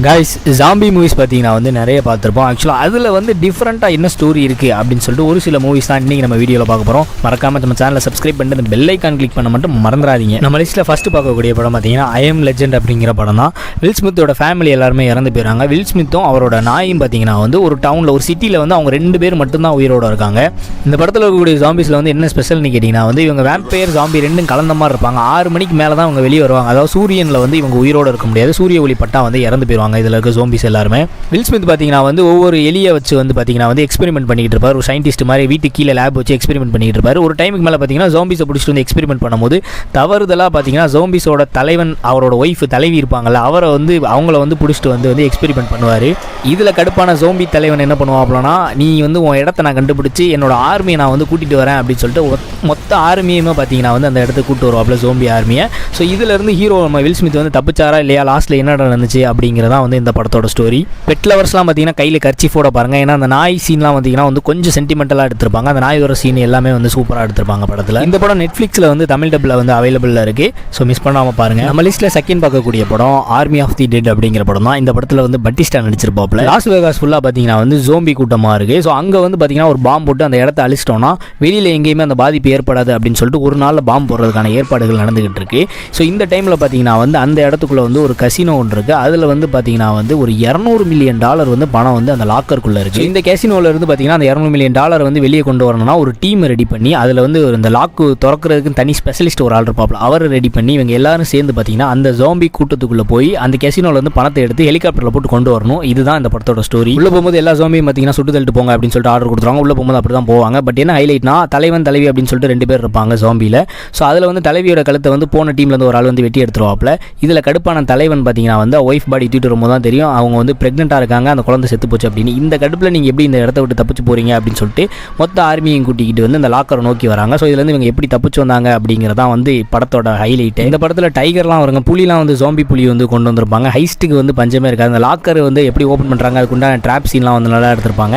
Guys, zombie movies பார்த்தீங்கன்னா வந்து நிறைய பார்த்துருப்போம். ஆக்சுவலாக அதில் வந்து டிஃப்ரெண்ட்டாக என்ன ஸ்டோரி இருக்குது அப்படின்னு சொல்லிட்டு ஒரு சில மூவிஸ் தான் இன்றைக்கி நம்ம வீடியோவில் பார்க்க போகிறோம். மறக்காமல் நம்ம சேனலை சப்ஸ்கிரைப் பண்ணிட்டு அந்த பெல் ஐக்கான் கிளிக் பண்ண மட்டும் மறந்துடாதீங்க. நம்ம லிஸ்ட்டில் ஃபஸ்ட்டு பார்க்கக்கூடிய படம் பார்த்தீங்கன்னா ஐ எம் லெஜெண்ட் அப்படிங்கிற படம் தான். வில் ஸ்மித்தோட ஃபேமிலி எல்லாருமே இறந்து போயிடுறாங்க. வில் ஸ்மித்தும் அவரோட நாயும் பார்த்தீங்கன்னா வந்து ஒரு டவுனில் ஒரு சிட்டியில் வந்து அவங்க 2 பேர் மட்டும்தான் உயிரோடு இருக்காங்க. இந்த படத்தில் இருக்கக்கூடிய ஜாம்பிஸில் வந்து என்ன ஸ்பெஷல்னு கேட்டிங்கன்னா வந்து இவங்க வேம்பயர் ஜாம்பி ரெண்டும் கலந்த மாதிரி இருப்பாங்க. 6 மணிக்கு மேலே தான் அவங்க வெளியே வருவாங்க. அதாவது சூரியனில் வந்து இவங்க உயிரோடு இருக்க முடியாது. சூரிய ஒளி பட்டா வந்து இறந்து போயிடுவாங்க இதில் இருக்க ஜாம்பிஸ் எல்லாருமே. வில் ஸ்மித் பார்த்தீங்கன்னா வந்து ஒவ்வொரு எலியை வச்சு வந்து பார்த்தீங்கன்னா வந்து எக்ஸ்பெரிமெண்ட் பண்ணிட்டு இருப்பார். ஒரு சயின்டிஸ்ட் மாதிரி வீட்டுக்கு கீழே லேப் வச்சு எக்ஸ்பெரிமெண்ட் பண்ணிட்டு இருப்பார். ஒரு டைமுக்கு மேலே பார்த்தீங்கன்னா ஜாம்பிஸை பிடிச்சிட்டு வந்து எக்ஸ்பெரிமெண்ட் பண்ணும்போது தவறுதலாக பார்த்தீங்கன்னா ஜாம்பிஸோட தலைவன் அவரோட ஒய்ஃப் தலைவி இருப்பாங்கல்ல, அவரை வந்து அவங்கள வந்து பிடிச்சிட்டு வந்து எக்ஸ்பெரிமெண்ட் பண்ணுவார். இதில் கடுப்பான ஜாம்பி தலைவன் என்ன பண்ணுவாப்லனா, நீ வந்து உன் இடத்த நான் கண்டுபிடிச்சி என்னோட ஆர்மியை நான் வந்து கூட்டிகிட்டு வரேன் அப்படின்னு சொல்லிட்டு மொத்த ஆர்மியுமே பார்த்தீங்கன்னா வந்து அந்த இடத்துக்கு கூப்பிட்டு வருவாப்ல ஜாம்பி ஆர்மியை. ஸோ இதிலேருந்து ஹீரோ நம்ம வில் ஸ்மித் வந்து தப்பிச்சாரா இல்லையா, லாஸ்ட்டில் என்ன நடந்துச்சு அப்படிங்கிறதான் வந்து இந்த படத்தோட ஸ்டோரி. பெட் லவர்ஸ்லாம் பார்த்தீங்கன்னா கையில் கர்ச்சீஃபோட பாருங்கள். ஏன்னா அந்த நாய் சீன்லாம் பார்த்தீங்கன்னா வந்து கொஞ்சம் சென்டிமெண்டலாக எடுத்திருப்பாங்க. அந்த நாயோட சீன் எல்லாமே வந்து சூப்பராக எடுத்திருப்பாங்க படத்தில். இந்த படம் நெட்ஃப்ளிக்ஸில் வந்து தமிழ் டப்பில் வந்து அவைலபிளாக இருக்குது. ஸோ மிஸ் பண்ணாமல் பாருங்கள். நம்ம லிஸ்ட்டில் செகண்ட் பார்க்கக்கூடிய படம் ஆர்மி ஆஃப் தி டெட் அப்படிங்கிற படம் தான். இந்த படத்தில் வந்து பட்டிஸ்டா நடிச்சிருப்பாப்ல. லாஸ் வேகாஸ் ஃபுல்லாக பார்த்தீங்கன்னா வந்து ஜோம்பி கூட்டமாக இருக்குது. ஸோ அங்கே வந்து பார்த்தீங்கன்னா ஒரு பாம்பு போட்டு அந்த இடத்த அழிச்சிட்டோம்னா வெளியில் எங்கேயுமே அந்த பாதிப்பு ஏற்படாது அப்படின்னு சொல்லிட்டு ஒரு நாளில் பாம்பு போடுறதுக்கான ஏற்பாடுகள் நடந்துகிட்டு இருக்கு. ஸோ இந்த டைமில் பார்த்தீங்கன்னா வந்து அந்த இடத்துக்குள்ளே வந்து ஒரு கசினோ ஒன்று இருக்குது. அதில் வந்து பார்த்தீங்கன்னா வந்து ஒரு $200 மில்லியன் வந்து பணம் வந்து அந்த லாக்கருக்குள்ளே இருக்குது. இந்த கசினோவில் இருந்து பார்த்தீங்கன்னா அந்த $200 மில்லியன் வந்து வெளியே கொண்டு வரணும்னா ஒரு டீம் ரெடி பண்ணி அதில் வந்து இந்த லாக்கு திறக்கிறதுக்கு தனி ஸ்பெஷலிஸ்ட் ஒரு ஆள் இருப்பாப்ல, அவரை ரெடி பண்ணி இவங்க எல்லாரும் சேர்ந்து பார்த்தீங்கன்னா அந்த ஜாம்பி கூட்டத்துக்குள்ளே போய் அந்த கசினோவில் வந்து பணத்தை எடுத்து ஹெலிகாப்டரில் போட்டு கொண்டு வரணும். இதுதான் இந்த படத்தோட ஸ்டோரி. உள்ள போகும்போது எல்லா ஜாம்பியும் பார்த்தீங்கன்னா சுட்டு தள்ளிட்டு போங்க அப்படின்னு சொல்லிட்டு ஆர்டர் கொடுத்துருவாங்க. உள்ள போகும்போது அப்படி தான் போவாங்க. பட் என்ன ஹைலைட்னா தலைவன் தலைவி அப்படின்னு சொல்லிட்டு 2 பேர் இருப்பாங்க ஜாம்பியில். ஸோ அதில் வந்து தலைவியோட கழுத்தை வந்து போன டீம்லேருந்து ஒரு ஆள் வந்து வெட்டி எடுத்துருவாப்ல. இதில் கடுப்பான தலைவன் பார்த்தீங்கன்னா வந்து ஒய்ஃப் பாடி தூக்கிட்டு வரும்போது தான் தெரியும் அவங்க வந்து பிரெக்னெண்ட்டாக இருக்காங்க, அந்த குழந்தை செத்து போச்சு அப்படின்னு. இந்த கடுப்பில் நீங்கள் எப்படி இந்த இடத்த விட்டு தப்பிச்சு போகிறீங்க அப்படின்னு சொல்லிட்டு மொத்த ஆர்மியையும் கூட்டிக்கிட்டு வந்து இந்த லாக்கரை நோக்கி வராங்க. ஸோ இதுலேருந்து இவங்க எப்படி தப்பிச்சு வந்தாங்க அப்படிங்கிறதான் வந்து படத்தோட ஹைலைட். இந்த படத்தில் டைகர்லாம் வருங்க, புலிலாம் வந்து ஜாம்பி புலி வந்து கொண்டு வந்திருப்பாங்க. ஹைஸ்ட்டுக்கு வந்து பஞ்சமே இருக்காது. அந்த லாக்கர் வந்து எப்படி ஓப்பன் பண்ணுறாங்க, அதுக்குண்டான ட்ராப் சீன்லாம் வந்து நல்லா எடுத்திருப்பாங்க.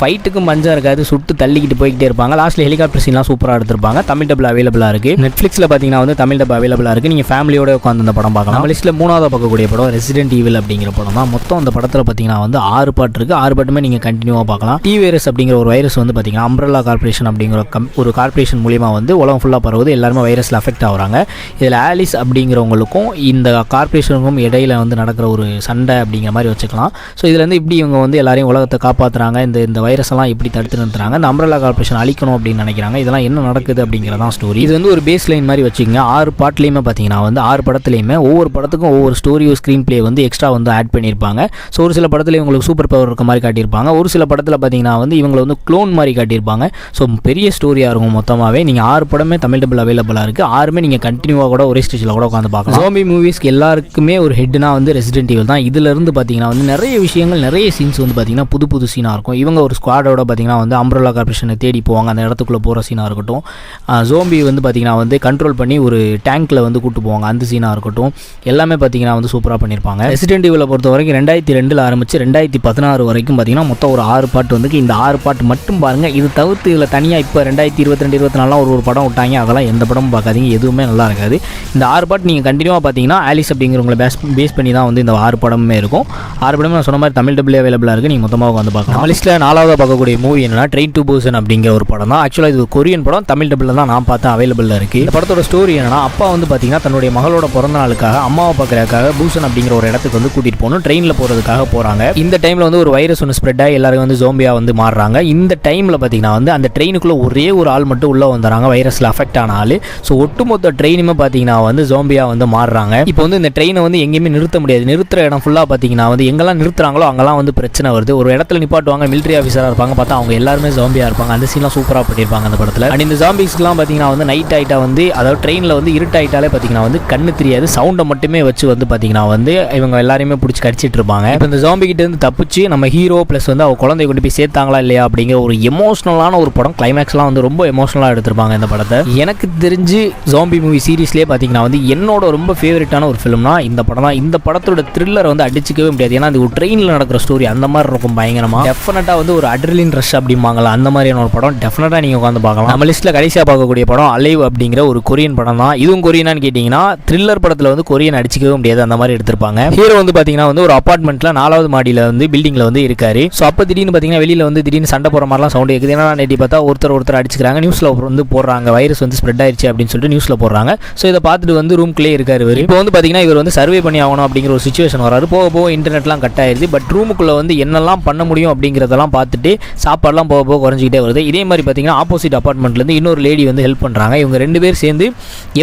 ஃபைட்டுக்கும் பஞ்சம் இருக்காது, சுட்டு தள்ளிக்கிட்டு போய்கிட்டே இருப்பாங்க. லாஸ்ட்டில் ஹெலிகாப்டர் சீன்லாம் சூப்பராக எடுத்திருப்பாங்க. தமிழ் டப்பில் அவைலபிளாக இருக்குது. நெட்ஃப்ளிக்ஸில் பார்த்தீங்கன்னா வந்து தமிழ் டப் அவைலபிளாக இருக்குது. நீங்கள் ஃபேமிலியோட உட்காந்து அந்த படம் பார்க்கலாம். நம்ம லிஸ்ட்டில் 3வது பார்க்கக்கூடிய படம் ரெசிடென்ட் ஈவில் அப்படிங்கிற படம் தான். மொத்தம் அந்த படத்தில் பார்த்தீங்கன்னா வந்து 6 பாட்டு இருக்குது. 6 பாட்டுமே நீங்கள் கண்டினியூவாக பார்க்கலாம். டி வைரஸ் அப்படிங்கிற ஒரு வைரஸ் வந்து பார்த்தீங்கன்னா அம்ப்ரெல்லா கார்பரேஷன் அப்படிங்கிற ஒரு கார்பரேஷன் மூலியமாக வந்து உலகம் ஃபுல்லாக பரவுது. எல்லாருமே வைரஸில் அஃபெக்ட் ஆகுறாங்க. இதில் ஆலிஸ் அப்படிங்கிறவங்களுக்கும் இந்த கார்பரேஷனுக்கும் இடையில வந்து நடக்கிற ஒரு சண்டை அப்படிங்கிற மாதிரி வச்சுக்கலாம். ஸோ இதில் வந்து இப்படி இவங்க வந்து எல்லாரையும் உலகத்தை காப்பாற்றுறாங்க, இந்த வைரஸ் எல்லாம் எப்படி தடுத்து நிறுத்துறாங்க, இந்த அம்ப்ரெல்லா கார்பரேஷன் அழிக்கணும் அப்படின்னு நினைக்கிறாங்க. இதெல்லாம் என்ன நடக்குது அப்படிங்கிறதான் ஸ்டோரி. இது வந்து ஒரு பேஸ் லைன் மாதிரி வச்சுக்கோங்க. 6 பாட்டுலையுமே பார்த்தீங்கன்னா வந்து 6 படத்துலையுமே ஒவ்வொரு படத்துக்கும் ஒவ்வொரு ஸ்டோரியோ ஸ்க்ரீன் பிளே வந்து எக்ஸ்ட்ரா வந்து ஆட் பண்ணியிருப்பாங்க. ஸோ ஒரு சில படத்தில் இவங்களுக்கு சூப்பர் பவர் இருக்க மாதிரி காட்டியிருப்பாங்க. ஒரு சில படத்தில் பார்த்தீங்கன்னா வந்து இவங்களை வந்து க்ளோன் மாதிரி காட்டியிருப்பாங்க. ஸோ பெரிய ஸ்டோரியாக இருக்கும் மொத்தமாகவே. நீங்கள் 6 படமே தமிழ் டப்பில் அவைலபிளாக இருக்குது. 6மே நீங்கள் கண்டினியூவாக கூட ஒரே ஸ்டேஜில் கூட உட்காந்து பார்க்கலாம். ஜாம்பி மூவிஸ்க்கு எல்லாருக்குமே ஒரு ஹெட்னா வந்து ரெசிடென்ட் ஈவில் தான். இதிலிருந்து பார்த்தீங்கன்னா வந்து நிறைய விஷயங்கள், நிறைய சீன்ஸ் வந்து பார்த்தீங்கன்னா புது சீனாக இருக்கும். இவங்க ஒரு ஸ்குவாடோட பார்த்தீங்கன்னா வந்து அம்ப்ரெல்லா கார்பரேஷனை தேடி போவாங்க. அந்த இடத்துக்குள்ளே போகிற சீனாக இருக்கட்டும், ஜோம்பி வந்து பார்த்தீங்கன்னா வந்து கண்ட்ரோல் பண்ணி ஒரு டேங்க்கில் வந்து கூட்டு போவாங்க, அந்த சீனாக இருக்கட்டும், எல்லாமே பார்த்தீங்கன்னா வந்து சூப்பராக பண்ணியிருப்பாங்க. ரெசிடென்ட் ஈவில் பொறுத்த வரைக்கும் 2002 ஆரம்பிச்சு 2016 வரைக்கும் பார்த்தீங்கன்னா மொத்தம் ஒரு 6 பாட்டு வந்து இந்த 6 பாட்டு மட்டும் பாருங்கள். இது தவிர்த்து இதில் தனியாக இப்போ 2022 24 ஒரு படம் விட்டாங்க. அதெல்லாம் எந்த படமும் பார்க்காதீங்க, எதுவுமே நல்லா இருக்காது. இந்த 6 பாட்டு நீங்கள் கண்டினியூவாக பார்த்தீங்கன்னா ஆலிஸ் அப்படிங்கிறவங்களை பேஸ் பண்ணி தான் வந்து இந்த 6 படமுமே இருக்கும். 6 படமே நான் சொன்ன மாதிரி தமிழ் டப்பில் அவைலபிளாக இருக்குது. நீங்கள் மொத்தமாக வந்து பார்க்கலாம். நம்ம லிஸ்ட்டில் 4வது பார்க்கக்கூடிய மூவி என்னன்னா ட்ரெயின் டு பூசன் அப்படிங்கிற ஒரு படம் தான். ஆக்சுவலாக இது ஒரு கொரியன் படம். தமிழ் டப்பில் தான் நான் பார்த்தேன் அவைலபிளாக இருக்குது. இந்த படத்தோட ஸ்டோரி என்னன்னா, அப்பா வந்து பார்த்தீங்கன்னா தன்னுடைய மகளோட பிறந்த நாளுக்காக அம்மாவை பார்க்கறதுக்காக பூசன் அப்படிங்கிற ஒரு இடத்துக்கு வந்து கூட்டிகிட்டு போகணும். ட்ரெயினில் போகிறதுக்காக போகிறாங்க. இந்த டைமில் வந்து ஒரு வைரஸ் ஒன்று ஸ்ப்ரெட் ஆகி எல்லாரும் வந்து ஜோம்பியாக வந்து மாறுறாங்க. இந்த டைமில் பார்த்தீங்கன்னா வந்து அந்த ட்ரெயினுக்குள்ளே ஒரே ஒரு ஆள் மட்டும் உள்ளே வந்துடுறாங்க, வைரஸில் அஃபெக்ட் ஆன ஆள். ஸோ ஒட்டுமொத்த ட்ரெயினுமே பார்த்தீங்கன்னா வந்து ஜோம்பியாக வந்து மாறுறாங்க. இப்போ வந்து இந்த ட்ரெயினை வந்து எங்கேயுமே நிறுத்த முடியாது. நிறுத்துற இடம் ஃபுல்லாக பார்த்தீங்கன்னா வந்து எங்கெல்லாம் நிறுத்துறாங்களோ அங்கெல்லாம் வந்து பிரச்சனை வருது. ஒரு இடத்துல நிப்பாட்டுவாங்க, மிலிட்டரி ஆஃபீஸராக இருப்பாங்க, பார்த்தா அவங்க எல்லாருமே ஜோம்பியாக இருப்பாங்க. அந்த சீன்லாம் சூப்பராக பண்ணியிருப்பாங்க அந்த படத்தில். அண்ட் இந்த ஜாம்பிஸ்க்குலாம் பார்த்தீங்கன்னா வந்து நைட் ஆகிட்டா வந்து, அதாவது ட்ரெயினில் வந்து இருட்டாயிட்டாலே பார்த்தீங்கன்னா வந்து கண்ணு தெரியாது, சவுண்டை மட்டுமே வச்சு வந்து பார்த்தீங்கன்னா வந்து இவங்க எல்லாரையுமே பிடிச்சி கடிச்சிட்டு இருப்பாங்க. இப்போ இந்த ஜாம்பி கிட்ட இருந்து தப்பிச்சு நம்ம ஹீரோ ப்ளஸ் வந்து அவங்க குழந்தைய கொண்டு போய் சேர்த்தாங்களா இல்லையா அப்படிங்கிற ஒரு எமோஷனலான ஒரு படம். கிளைமேக்ஸ்லாம் வந்து ரொம்ப எமோஷனலாக எடுத்திருப்பாங்க இந்த படத்தை. எனக்கு தெரிஞ்சு ஜாம்பி மூவி சீரீஸ்லேயே பார்த்தீங்கன்னா வந்து என்னோட ரொம்ப ஃபேவரட்டான ஒரு ஃபிலிம்னா இந்த படம் தான். இந்த படத்தோட த்ரில்லரை வந்து அடிச்சிக்கவே முடியாது. ஏன்னா அது ஒரு ட்ரெயினில் நடக்கிற ஸ்டோரி அந்த மாதிரி இருக்கும் பயங்கரமாக. டெஃபினட்டாக வந்து ஒரு அட்ரிலின் ரஷ் அப்படிம்பாங்களா, அந்த மாதிரியான ஒரு படம் டெஃபினட்டாக நீங்கள் உட்காந்து பார்க்கலாம். நம்ம லிஸ்ட்டில் கடைசியாக பார்க்கக்கூடிய படம் அலைவ் அப்படிங்கிற ஒரு கொரியன் படம் தான். இதுவும் கொரியனான்னு கேட்டிங்கன்னா த்ரில்லர் படத்தில் வந்து கொரியன் அடிச்சிக்கவே முடியாது, அந்த மாதிரி எடுத்திருப்பாங்க. ஹீரோ வந்து பார்த்தீங்கன்னா வந்து ஒரு அப்பார்ட்மெண்ட்டில் 4வது மாடியில் வந்து பில்டிங்கில் வந்து இருக்காரு. ஸோ அப்போ திடீர்னு பார்த்தீங்கன்னா வெளியில் வந்து திடீர்னு சண்டை போகிற மாதிரிலாம் சவுண்ட் கேட்குது. ஏன்னா நேட்டி பார்த்தா ஒருத்தர் அடிச்சுக்கிறாங்க. நியூஸில் வந்து போடுறாங்க வைரஸ் வந்து ஸ்ப்ரெட் ஆயிடுச்சு அப்படின்னு சொல்லிட்டு நியூஸில் போடுறாங்க. ஸோ இதை பார்த்துட்டு வந்து ரூம்குள்ளே இருக்காரு இவர். இப்போ வந்து பார்த்தீங்கன்னா இவர் வந்து சர்வே பண்ணி ஆகணும் அப்படிங்கிற ஒரு சுச்சுவேஷன் வராது. போக இன்டர்நெட்லாம் கட் ஆயிருது. பட் ரூமுக்குள்ளே வந்து என்னெல்லாம் பண்ண முடியும் அப்படிங்கிறதெல்லாம் பார்த்துட்டு சாப்பாடுலாம் போக குறைஞ்சிக்கிட்டே வருது. இதே மாதிரி பார்த்தீங்கன்னா ஆப்போசிட் அப்பார்ட்மெண்ட்லேருந்து இன்னொரு லேடி வந்து ஹெல்ப் பண்ணுறாங்க. இவங்க 2 பேர் சேர்ந்து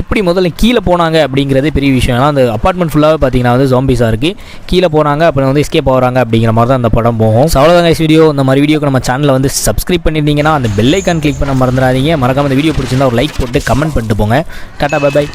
எப்படி முதல்ல கீழே போனாங்க அப்படிங்கிறதே பெரிய விஷயம். ஏன்னா அந்த அப்பார்ட்மெண்ட் ஃபுல்லாகவே பார்த்தீங்கன்னா வந்து ஜாம்பிஸாக இருக்குது. கீழே போனாங்க அப்புறம் வந்து எஸ்கேப் ஆகிறாங்க அப்படிங்கிற மாதிரி தான் அந்த படம் போகும். அவ்வளோதாங்க வீடியோ. இந்த மாதிரி வீடியோக்கு நம்ம சேனலில் வந்து சப்ஸ்கிரைப் பண்ணியிருந்தீங்கன்னா அந்த பெல் ஐக்கான் கிளிக் பண்ண மறந்துடாதீங்க. மறக்காம இந்த வீடியோ பிடிச்சிருந்தா ஒரு லைக் போட்டு கமெண்ட் பண்ணிட்டு போங்க. Tata bye by.